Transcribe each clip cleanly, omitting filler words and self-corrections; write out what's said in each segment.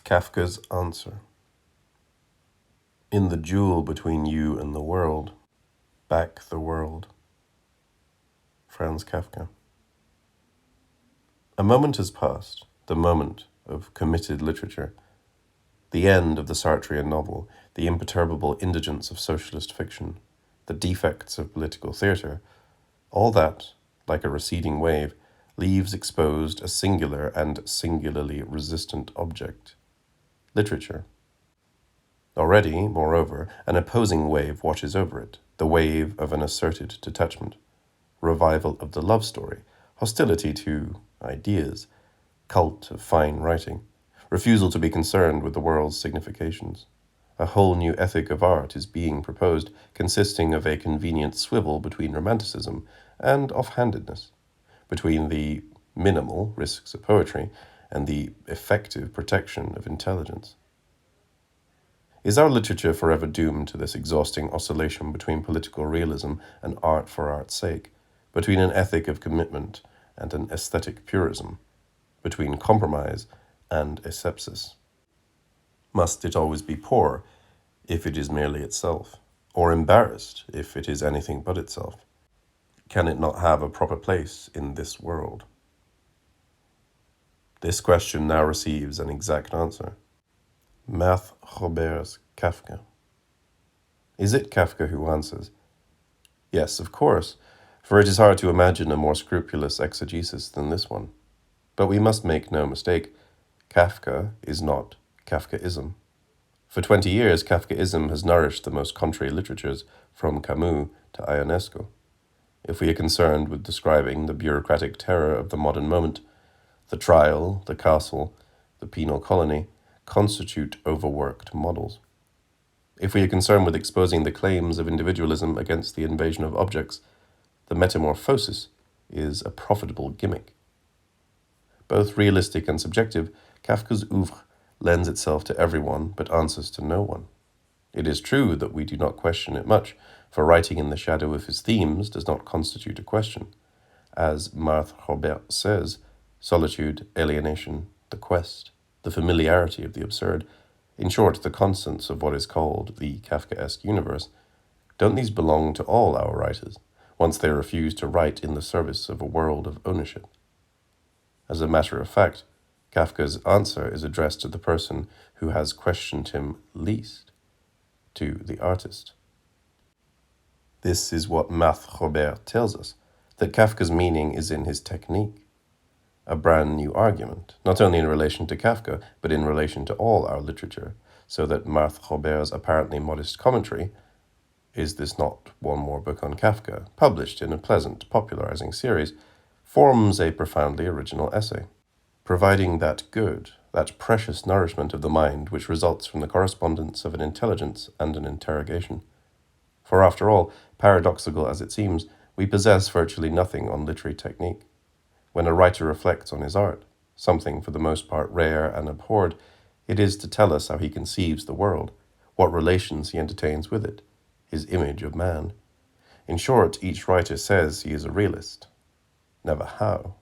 Kafka's answer. In the duel between you and the world, back the world. Franz Kafka. A moment has passed, the moment of committed literature, the end of the Sartrean novel, the imperturbable indigence of socialist fiction, the defects of political theatre, all that, like a receding wave, leaves exposed a singular and singularly resistant object, literature. Already, moreover, an opposing wave watches over it, the wave of an asserted detachment, revival of the love story, hostility to ideas, cult of fine writing, refusal to be concerned with the world's significations. A whole new ethic of art is being proposed, consisting of a convenient swivel between romanticism and offhandedness, between the minimal risks of poetry and the effective protection of intelligence. Is our literature forever doomed to this exhausting oscillation between political realism and art for art's sake, between an ethic of commitment and an aesthetic purism, between compromise and asepsis? Must it always be poor if it is merely itself, or embarrassed if it is anything but itself? Can it not have a proper place in this world? This question now receives an exact answer. Marthe Robert's Kafka. Is it Kafka who answers? Yes, of course, for it is hard to imagine a more scrupulous exegesis than this one. But we must make no mistake, Kafka is not Kafkaism. For 20 years, Kafkaism has nourished the most contrary literatures, from Camus to Ionesco. If we are concerned with describing the bureaucratic terror of the modern moment, the trial, the castle, the penal colony constitute overworked models. If we are concerned with exposing the claims of individualism against the invasion of objects, the metamorphosis is a profitable gimmick. Both realistic and subjective, Kafka's oeuvre lends itself to everyone but answers to no one. It is true that we do not question it much, for writing in the shadow of his themes does not constitute a question. As Marthe Robert says, solitude, alienation, the quest, the familiarity of the absurd, in short, the constants of what is called the Kafkaesque universe, don't these belong to all our writers, once they refuse to write in the service of a world of ownership? As a matter of fact, Kafka's answer is addressed to the person who has questioned him least, to the artist. This is what Marthe Robert tells us, that Kafka's meaning is in his technique. A brand new argument, not only in relation to Kafka, but in relation to all our literature, so that Marthe Robert's apparently modest commentary, Is This Not One More Book on Kafka, published in a pleasant, popularizing series, forms a profoundly original essay, providing that good, that precious nourishment of the mind which results from the correspondence of an intelligence and an interrogation. For after all, paradoxical as it seems, we possess virtually nothing on literary technique. When a writer reflects on his art, something for the most part rare and abhorred, it is to tell us how he conceives the world, what relations he entertains with it, his image of man. In short, each writer says he is a realist. Never how.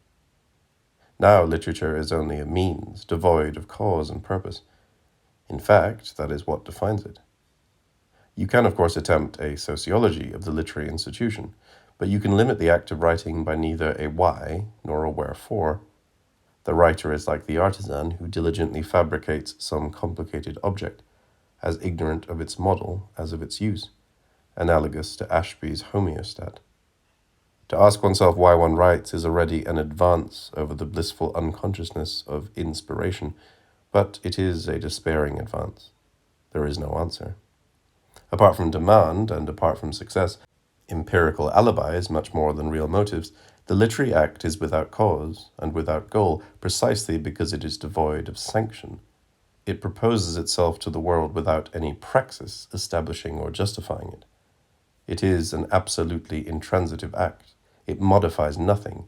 Now literature is only a means, devoid of cause and purpose. In fact, that is what defines it. You can, of course, attempt a sociology of the literary institution, but you can limit the act of writing by neither a why nor a wherefore. The writer is like the artisan who diligently fabricates some complicated object, as ignorant of its model as of its use, analogous to Ashby's homeostat. To ask oneself why one writes is already an advance over the blissful unconsciousness of inspiration, but it is a despairing advance. There is no answer. Apart from demand and apart from success, empirical alibis much more than real motives, the literary act is without cause and without goal precisely because it is devoid of sanction. It proposes itself to the world without any praxis establishing or justifying it. It is an absolutely intransitive act. It modifies nothing.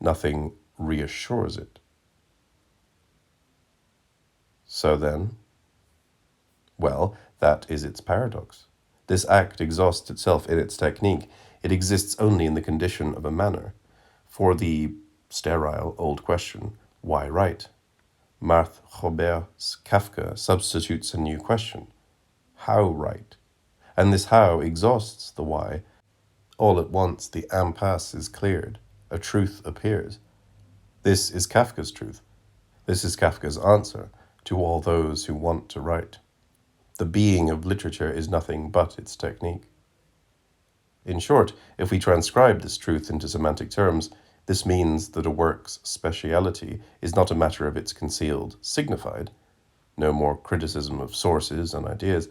Nothing reassures it. So then, well, that is its paradox. This act exhausts itself in its technique. It exists only in the condition of a manner. For the sterile old question, why write? Marthe Robert's Kafka substitutes a new question. How right? And this how exhausts the why. All at once the impasse is cleared. A truth appears. This is Kafka's truth. This is Kafka's answer to all those who want to write. The being of literature is nothing but its technique. In short, if we transcribe this truth into semantic terms, this means that a work's speciality is not a matter of its concealed signified, no more criticism of sources and ideas,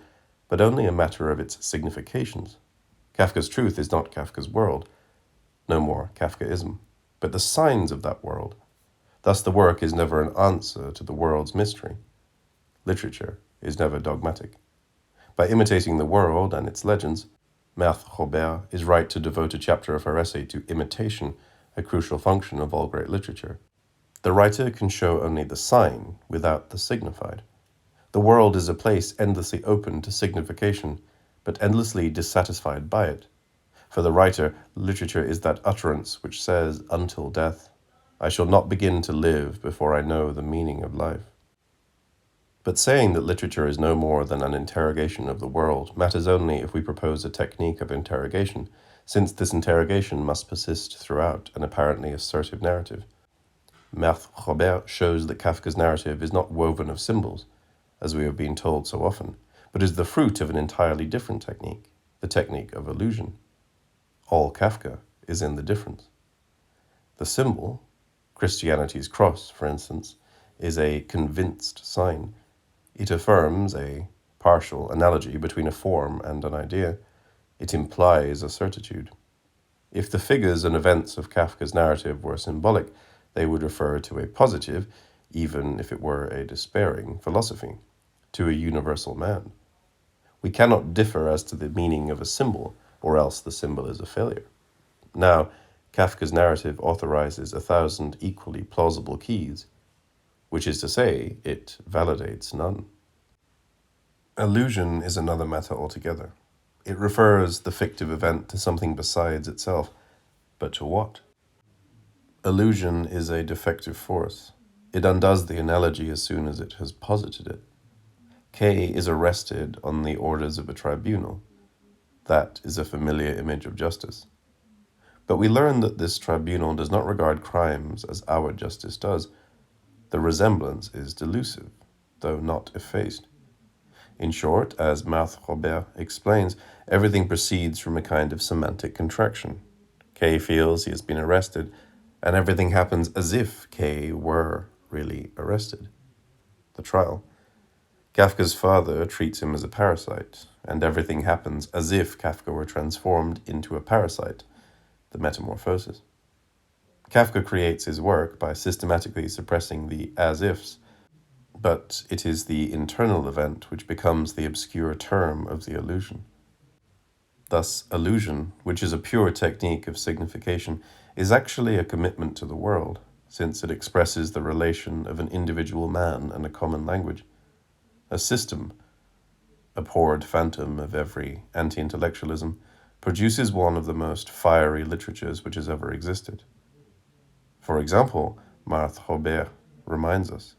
but only a matter of its significations. Kafka's truth is not Kafka's world, no more Kafkaism, but the signs of that world. Thus the work is never an answer to the world's mystery. Literature is never dogmatic. By imitating the world and its legends, Marthe Robert is right to devote a chapter of her essay to imitation, a crucial function of all great literature. The writer can show only the sign without the signified. The world is a place endlessly open to signification, but endlessly dissatisfied by it. For the writer, literature is that utterance which says, until death, I shall not begin to live before I know the meaning of life. But saying that literature is no more than an interrogation of the world matters only if we propose a technique of interrogation, since this interrogation must persist throughout an apparently assertive narrative. Marthe Robert shows that Kafka's narrative is not woven of symbols, as we have been told so often, but is the fruit of an entirely different technique, the technique of illusion. All Kafka is in the difference. The symbol, Christianity's cross, for instance, is a convinced sign. It affirms a partial analogy between a form and an idea. It implies a certitude. If the figures and events of Kafka's narrative were symbolic, they would refer to a positive, even if it were a despairing philosophy, to a universal man. We cannot differ as to the meaning of a symbol, or else the symbol is a failure. Now, Kafka's narrative authorizes 1,000 equally plausible keys, which is to say, it validates none. Illusion is another matter altogether. It refers the fictive event to something besides itself, but to what? Illusion is a defective force. It undoes the analogy as soon as it has posited it. K is arrested on the orders of a tribunal. That is a familiar image of justice. But we learn that this tribunal does not regard crimes as our justice does. The resemblance is delusive, though not effaced. In short, as Marthe Robert explains, everything proceeds from a kind of semantic contraction. K feels he has been arrested, and everything happens as if K were really arrested. The trial. Kafka's father treats him as a parasite, and everything happens as if Kafka were transformed into a parasite, the metamorphosis. Kafka creates his work by systematically suppressing the as-ifs, but it is the internal event which becomes the obscure term of the illusion. Thus, illusion, which is a pure technique of signification, is actually a commitment to the world, since it expresses the relation of an individual man and a common language. A system, abhorred phantom of every anti-intellectualism, produces one of the most fiery literatures which has ever existed. For example, Marthe Robert reminds us,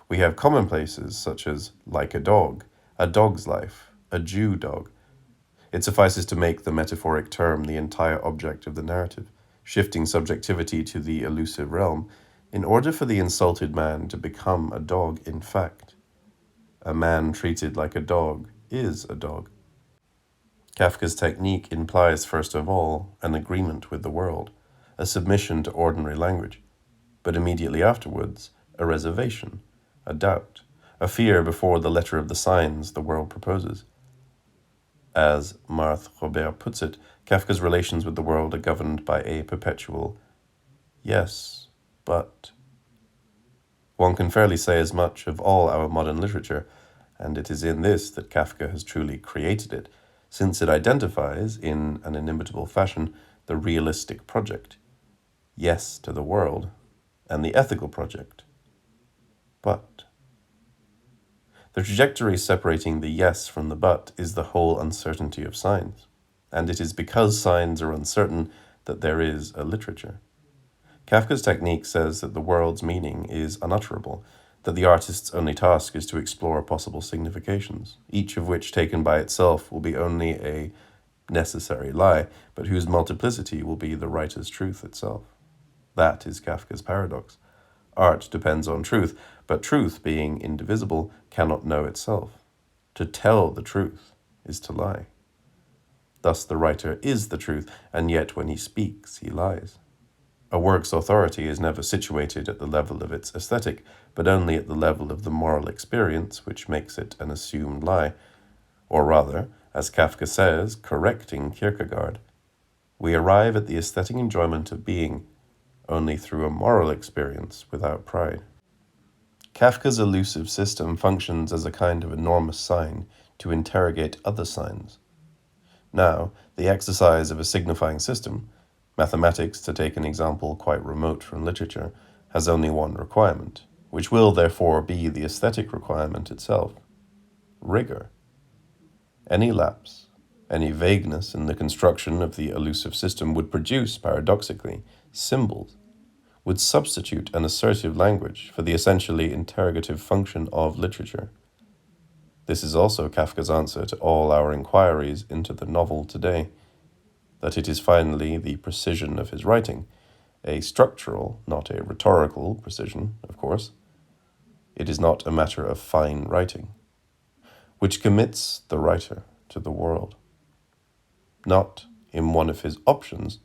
we have commonplaces such as like a dog's life, a Jew dog. It suffices to make the metaphoric term the entire object of the narrative, shifting subjectivity to the elusive realm, in order for the insulted man to become a dog in fact. A man treated like a dog is a dog. Kafka's technique implies, first of all, an agreement with the world, a submission to ordinary language, but immediately afterwards, a reservation, a doubt, a fear before the letter of the signs the world proposes. As Marthe Robert puts it, Kafka's relations with the world are governed by a perpetual yes, but. One can fairly say as much of all our modern literature, and it is in this that Kafka has truly created it, since it identifies, in an inimitable fashion, the realistic project, yes to the world, and the ethical project, but. The trajectory separating the yes from the but is the whole uncertainty of signs, and it is because signs are uncertain that there is a literature. Kafka's technique says that the world's meaning is unutterable, that the artist's only task is to explore possible significations, each of which taken by itself will be only a necessary lie, but whose multiplicity will be the writer's truth itself. That is Kafka's paradox. Art depends on truth, but truth, being indivisible, cannot know itself. To tell the truth is to lie. Thus the writer is the truth, and yet when he speaks, he lies. A work's authority is never situated at the level of its aesthetic, but only at the level of the moral experience, which makes it an assumed lie. Or rather, as Kafka says, correcting Kierkegaard, we arrive at the aesthetic enjoyment of being only through a moral experience without pride. Kafka's elusive system functions as a kind of enormous sign to interrogate other signs. Now, the exercise of a signifying system, mathematics, to take an example quite remote from literature, has only one requirement, which will therefore be the aesthetic requirement itself: rigor. Any lapse, any vagueness in the construction of the elusive system would produce, paradoxically, symbols, would substitute an assertive language for the essentially interrogative function of literature. This is also Kafka's answer to all our inquiries into the novel today, that it is finally the precision of his writing, a structural, not a rhetorical precision, of course. It is not a matter of fine writing, which commits the writer to the world, not in one of his options,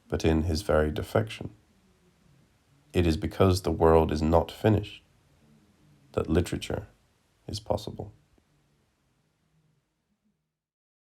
but in his very defection. It is because the world is not finished that literature is possible.